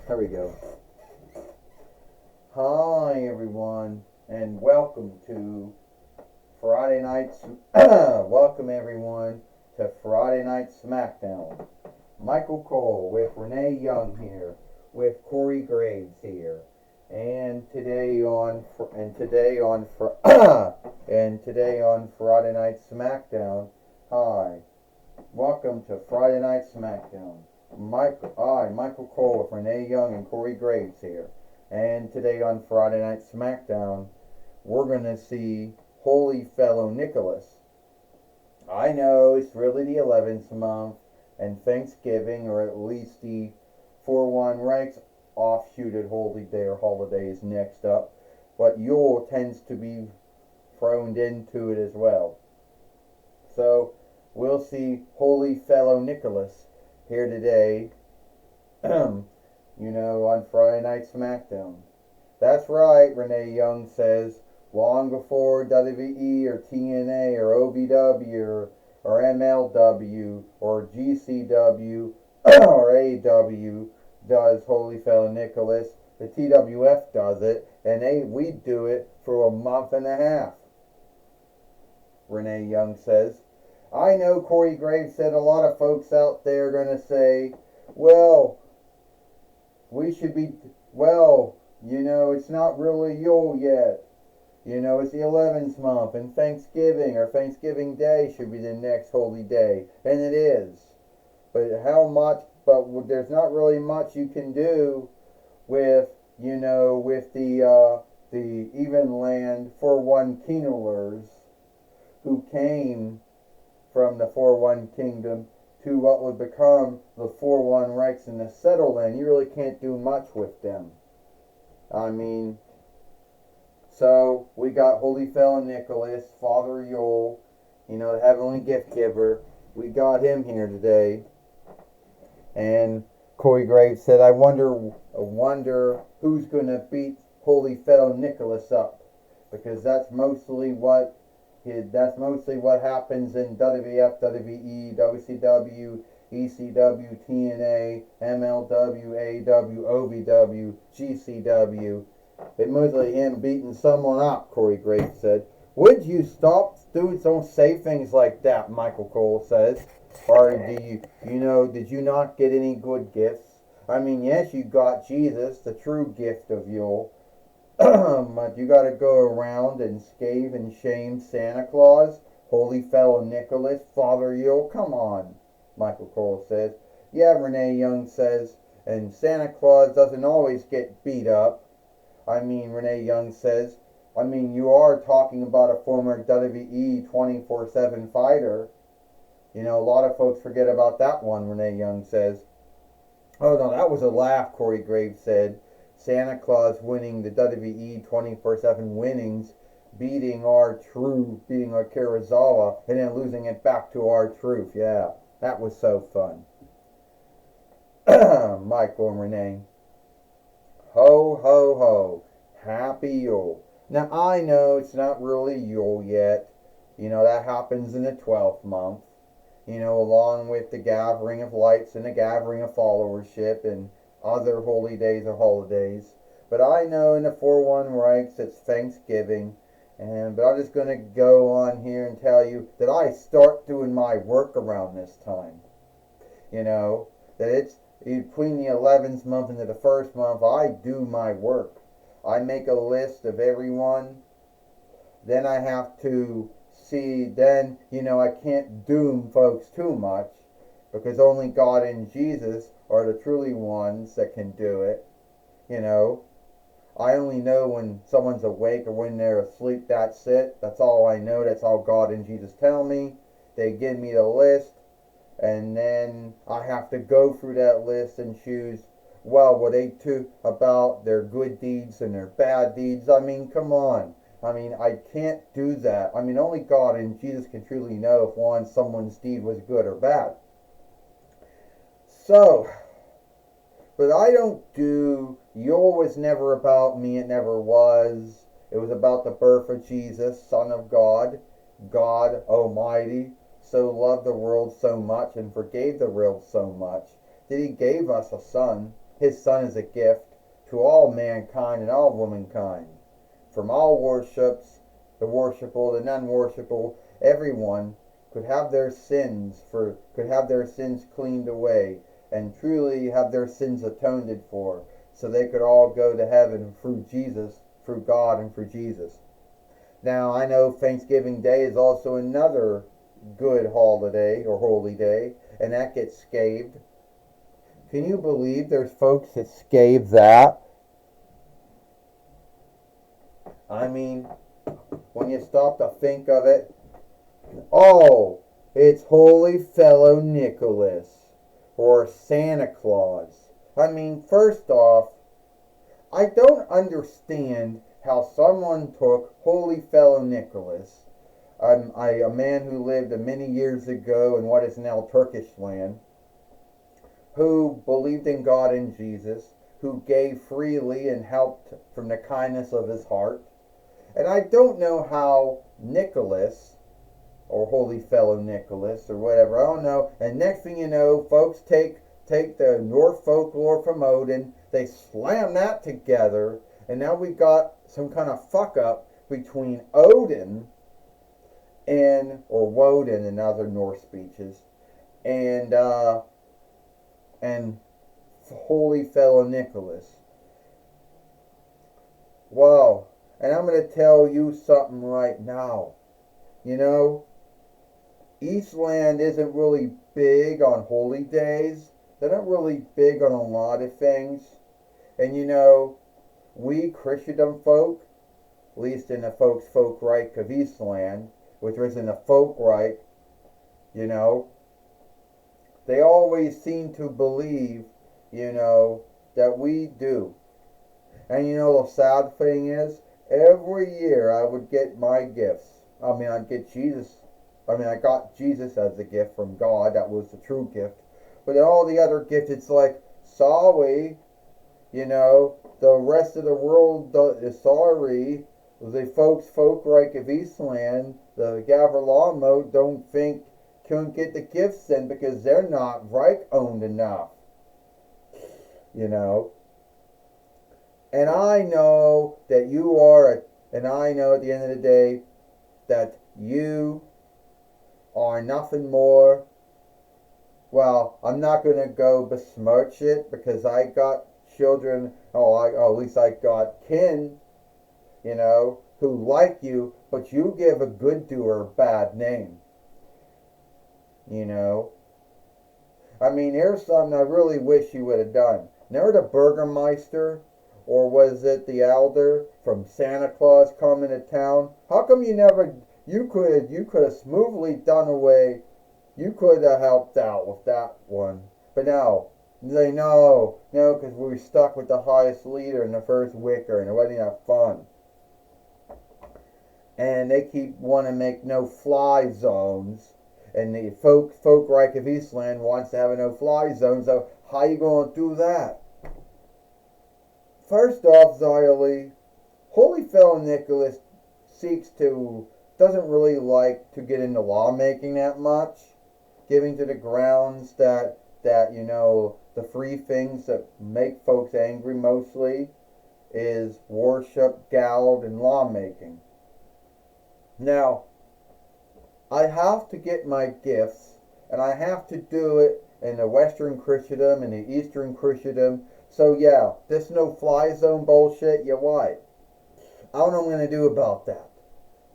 There we go. Hi, everyone, and welcome to Friday night's. Welcome, everyone, to Friday Night Smackdown. Michael Cole with Renee Young here, with Corey Graves here, and today on Friday Night Smackdown. Hi, welcome to Friday Night Smackdown. Michael Cole with Renee Young and Corey Graves here. And today on Friday Night Smackdown, we're going to see Holy Fellow Nicholas. I know it's really the 11th month and Thanksgiving, or at least the 4-1 Reich's offshooted Holy Day or holiday is next up, but Yule tends to be thrown into it as well. So we'll see Holy Fellow Nicholas here today, on Friday Night Smackdown. That's right, Renee Young says. Long before WWE or TNA or OVW or MLW or GCW or AW does Holy Fellow Nicholas, the TWF does it, and we do it for a month and a half, Renee Young says. I know Corey Graves said a lot of folks out there are going to say, well, it's not really Yule yet. It's the 11th month, and Thanksgiving or Thanksgiving Day should be the next holy day, and it is. But there's not really much you can do with the even land 4-1 Keenelers who came from the 4-1 Kingdom to what would become the 4-1 Reichs in the Settle Land. You really can't do much with them. So we got Holy Fellow Nicholas, Father Yule, the Heavenly Gift Giver. We got him here today. And Corey Graves said, I wonder who's going to beat Holy Fellow Nicholas up, because that's mostly what happens in WWF, WWE, WCW, ECW, TNA, MLW, AW, OVW, GCW. It's mostly him beating someone up, Corey Graves said. Would you stop? Dudes don't say things like that, Michael Cole says. Or did you not get any good gifts? Yes, you got Jesus, the true gift of Yule. But you gotta go around and scathe and shame Santa Claus, Holy Fellow Nicholas, Father Yule. Come on, Michael Cole says. Yeah, Renee Young says, and Santa Claus doesn't always get beat up. Renee Young says, you are talking about a former WWE 24/7 fighter. A lot of folks forget about that one, Renee Young says. Oh no, that was a laugh, Corey Graves said. Santa Claus winning the WWE 24/7 winnings, beating our Kirizawa, and then losing it back to our Truth. Yeah, that was so fun. Michael and Renee. Ho, ho, ho. Happy Yule. Now, I know it's not really Yule yet. That happens in the 12th month. Along with the gathering of lights and the gathering of followership and other holy days or holidays. But I know in the 4-1 Reichs it's Thanksgiving. But I'm just going to go on here and tell you that I start doing my work around this time. That it's between the 11th month and the 1st month, I do my work. I make a list of everyone. Then I have to see, I can't doom folks too much, because only God and Jesus are the truly ones that can do it. I only know when someone's awake or when they're asleep. That's it. That's all I know. That's all God and Jesus tell me. They give me the list, and then I have to go through that list and choose, were they too about their good deeds and their bad deeds? Come on. I can't do that. Only God and Jesus can truly know if someone's deed was good or bad. So, but I don't do, Yule was never about me, it never was. It was about the birth of Jesus, Son of God, God Almighty, so loved the world so much and forgave the world so much that he gave us a son, his son as a gift to all mankind and all womankind. From all worships, the worshipful, the non-worshipful, everyone could have their sins cleaned away and truly have their sins atoned for, so they could all go to heaven through Jesus, through God and through Jesus. Now I know Thanksgiving Day is also another good holiday or holy day, and that gets scathed. Can you believe there's folks that scathe that? I mean, when you stop to think of it, oh, it's Holy Fellow Nicholas or Santa Claus. I mean, first off, I don't understand how someone took Holy Fellow Nicholas, a man who lived many years ago in what is now Turkish land, who believed in God and Jesus, who gave freely and helped from the kindness of his heart. And I don't know how Nicholas, or Holy Fellow Nicholas, or whatever, I don't know. And next thing you know, folks take the Norse folklore from Odin, they slam that together, and now we got some kind of fuck up between Odin or Woden in other Norse speeches, and Holy Fellow Nicholas. Wow. And I'm going to tell you something right now. You know, Eastland isn't really big on holy days. They're not really big on a lot of things. And you know, we Christendom folk, at least in the folk-Reich of Eastland, which was in the folk-Reich, you know, they always seem to believe, you know, that we do. And you know, the sad thing is, every year I would get my gifts. I mean, I'd get Jesus. I mean, I got Jesus as a gift from God. That was the true gift. But in all the other gifts, it's like, sorry, you know, the rest of the world is sorry. The folk-Reich of Eastland, the Gaverlamo, couldn't get the gifts in because they're not Reich-owned enough. You know. And I know that you are, and I know at the end of the day that you are nothing more. Well, I'm not going to go besmirch it because I got children, at least I got kin, you know, who like you, but you give a good doer a bad name. You know. I mean, here's something I really wish you would have done. Remember the Burgermeister? Or was it the elder from Santa Claus coming to town? How come you could have smoothly done away, you could have helped out with that one. But no, because we were stuck with the highest leader in the first wicker and it wasn't that fun. And they keep wanting to make no-fly zones. And the folk-Reich of Eastland wants to have a no-fly zone, so how you going to do that? First off, Xylee, Holy Fellow Nicholas doesn't really like to get into lawmaking that much, giving to the grounds that you know, the three things that make folks angry mostly is worship, gald, and lawmaking. Now, I have to get my gifts, and I have to do it in the Western Christendom and the Eastern Christendom. So yeah, this no-fly zone bullshit, you're right. I don't know what I'm going to do about that.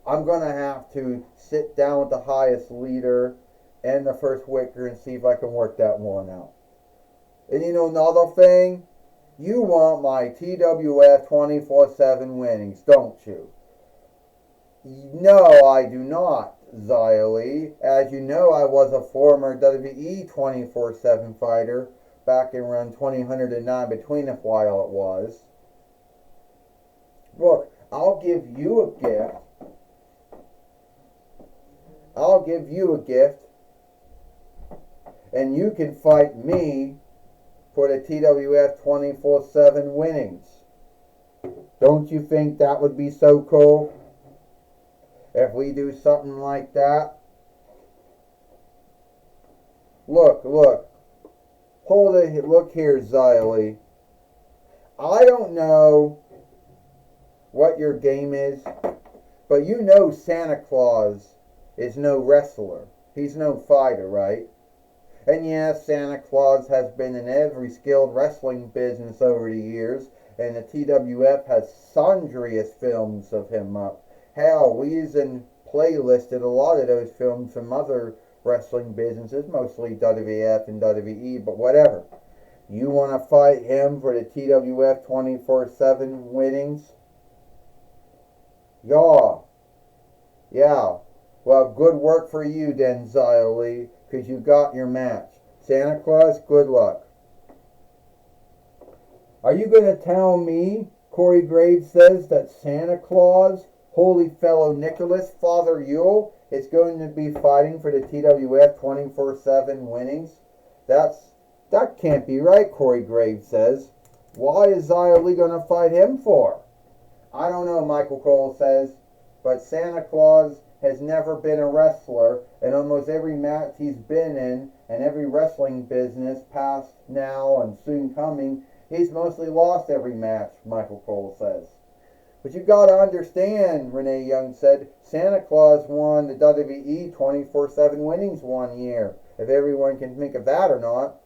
I'm going to have to sit down with the highest leader and the first wicker and see if I can work that one out. And you know another thing? You want my TWF 24/7 winnings, don't you? No, I do not, Xylee. As you know, I was a former WWE 24/7 fighter back in around 2009, between a while it was. Look, I'll give you a gift. And you can fight me for the TWF 24/7 winnings. Don't you think that would be so cool? If we do something like that? Look. Look here, Xylee. I don't know what your game is, but you know Santa Claus is no wrestler. He's no fighter, right? And yes, Santa Claus has been in every skilled wrestling business over the years, and the TWF has sundryest films of him up. Hell, we even playlisted a lot of those films from other wrestling businesses, mostly WWF and WWE, but whatever. You want to fight him for the TWF 24/7 winnings? Yeah. Yeah. Well, good work for you then, Xia Li, because you got your match. Santa Claus, good luck. Are you going to tell me, Corey Graves says, that Santa Claus, Holy Fellow Nicholas, Father Yule, is going to be fighting for the TWF 24/7 winnings? That can't be right, Corey Graves says. Why is Xia Li going to fight him for? I don't know, Michael Cole says, but Santa Claus has never been a wrestler, and almost every match he's been in, and every wrestling business, past, now, and soon coming, he's mostly lost every match, Michael Cole says. But you gotta understand, Renee Young said, Santa Claus won the WWE 24/7 winnings one year, if everyone can think of that or not.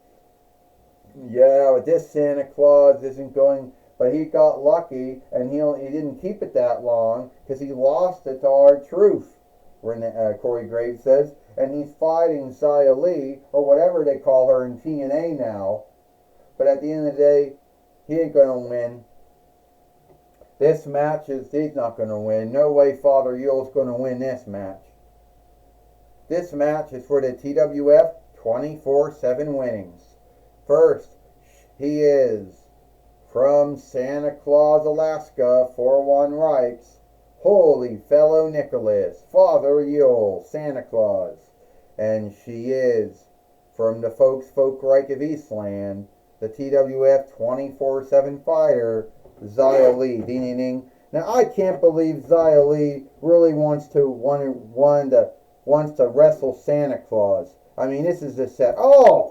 Yeah, but this Santa Claus isn't going, but he got lucky, and he didn't keep it that long, because he lost it to R-Truth, Corey Graves says, and he's fighting Xia Li, or whatever they call her in TNA now, but at the end of the day, he ain't gonna win. This match he's not gonna win. No way Father Yule's gonna win this match. This match is for the TWF 24/7 winnings. First, he is from Santa Claus, Alaska, 4-1 Rights, Holy Fellow Nicholas, Father Yule, Santa Claus. And she is from the Folkreich of Eastland, the TWF 24/7 fighter, Xia Li. Ding, ding, ding. Now, I can't believe Xia Li really wants to wrestle Santa Claus. I mean, this is just sad. Oh!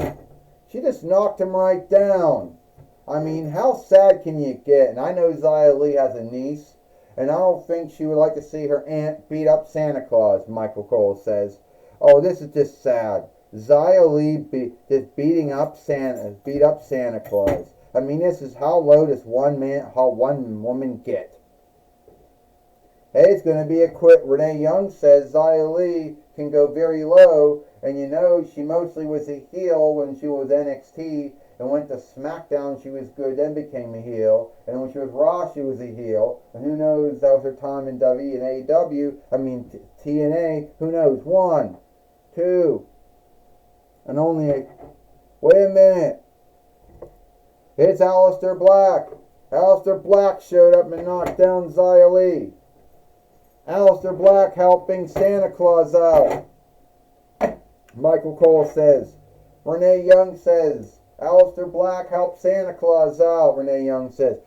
She just knocked him right down. I mean, how sad can you get? And I know Xia Li has a niece, and I don't think she would like to see her aunt beat up Santa Claus, Michael Cole says. Oh, this is just sad. Xia Li beat up Santa Claus. I mean, this is how low does one woman get? Hey, it's going to be a quick. Renee Young says Xia Li can go very low, and you know she mostly was a heel when she was NXT, and went to Smackdown she was good, then became a heel, and when she was Raw she was a heel, and who knows, that was her time in WWE and AEW, TNA, who knows, 1, 2, and only wait a minute, it's Aleister Black. Aleister Black showed up and knocked down Xia Li. Aleister Black helping Santa Claus out. Michael Cole says. Renee Young says. Aleister Black helped Santa Claus out, Renee Young says.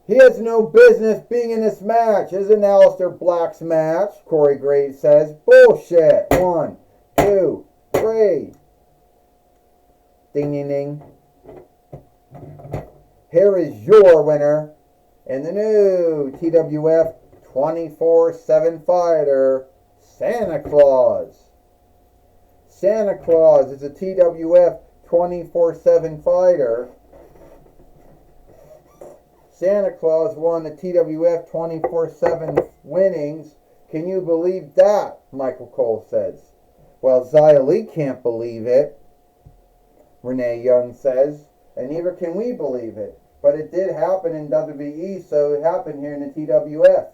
He has no business being in this match. Isn't Aleister Black's match? Corey Graves says. Bullshit. 1, 2, 3. Ding, ding, ding. Here is your winner in the new TWF 24/7 fighter, Santa Claus. Santa Claus is a TWF 24/7 fighter. Santa Claus won the TWF 24/7 winnings. Can you believe that? Michael Cole says. Well, Xia Li can't believe it, Renee Young says, and neither can we believe it. But it did happen in WWE, so it happened here in the TWF.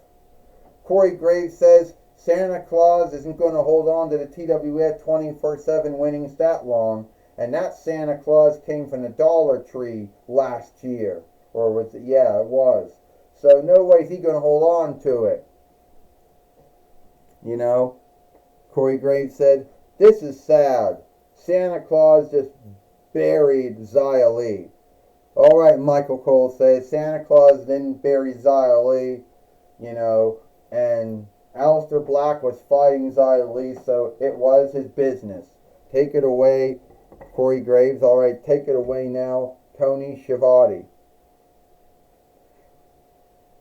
Corey Graves says Santa Claus isn't going to hold on to the TWF 24/7 winnings that long, and that Santa Claus came from the Dollar Tree last year. Or was it? Yeah, it was. So no way is he going to hold on to it. You know, Corey Graves said, this is sad. Santa Claus just buried Xia Li. All right, Michael Cole says, Santa Claus didn't bury Xia Li, you know, and Aleister Black was fighting Xia Li, so it was his business. Take it away, Corey Graves. All right, take it away now, Tony Schiavone.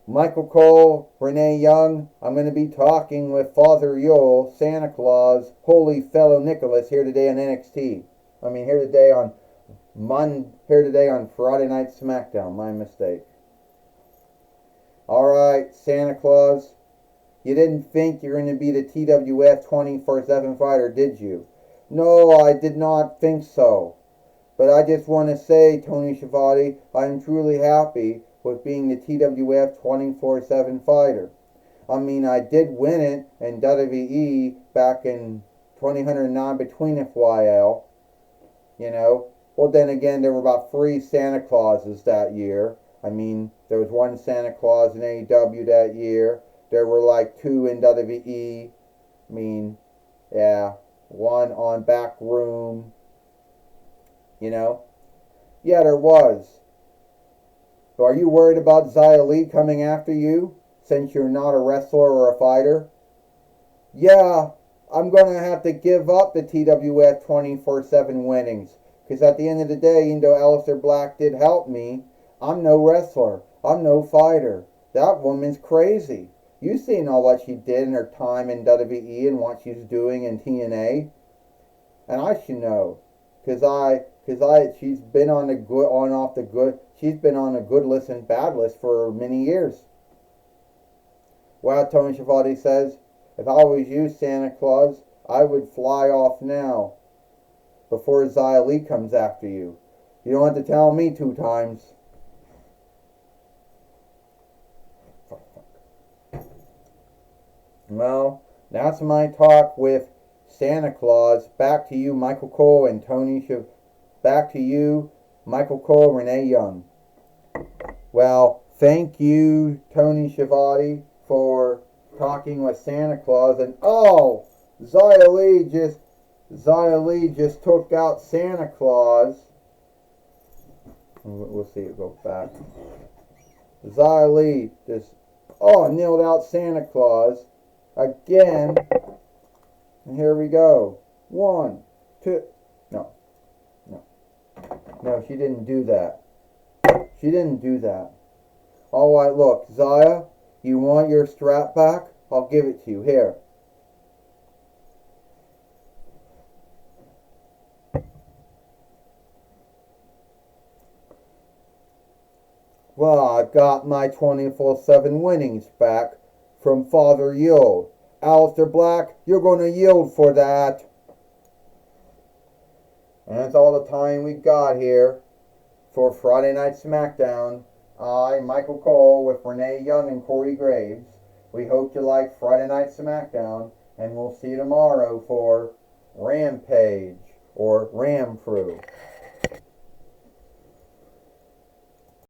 Michael Cole, Renee Young. I'm going to be talking with Father Yule, Santa Claus, Holy Fellow Nicholas here today on NXT. Here today on Friday Night Smackdown. My mistake. Alright, Santa Claus. You didn't think you're going to be the TWF 24/7 fighter, did you? No, I did not think so. But I just want to say, Tony Schiavone, I'm truly happy with being the TWF 24/7 fighter. I did win it in WWE back in 2009 between FYL. Well, then again, there were about 3 Santa Clauses that year. There was 1 Santa Claus in AEW that year. There were like 2 in WWE. Yeah, 1 on Backroom. Yeah, there was. So are you worried about Xia Li coming after you, since you're not a wrestler or a fighter? Yeah, I'm going to have to give up the TWF 24/7 winnings. Because at the end of the day, even though Aleister Black did help me, I'm no wrestler. I'm no fighter. That woman's crazy. You've seen all what she did in her time in WWE and what she's doing in TNA. And I should know. She's been on a good list and bad list for many years. Well, Tony Schiavone says, if I was you, Santa Claus, I would fly off now, before Xia Li comes after you. You don't have to tell me 2 times. Well, that's my talk with Santa Claus. Back to you, Michael Cole and Back to you, Michael Cole, Renee Young. Well, thank you, Tony Schiavone, for talking with Santa Claus. And Xia Li just took out Santa Claus. We'll see it go back. Xia Li just nailed out Santa Claus again. And here we go. 1, 2. No, she didn't do that. She didn't do that. Alright, look, Xia, you want your strap back? I'll give it to you. Here. Well, I've got my 24/7 winnings back from Father Yule. Aleister Black, you're going to yield for that. And that's all the time we got here for Friday Night Smackdown. I, Michael Cole, with Renee Young and Corey Graves. We hope you like Friday Night Smackdown, and we'll see you tomorrow for Rampage, or Ram Crew.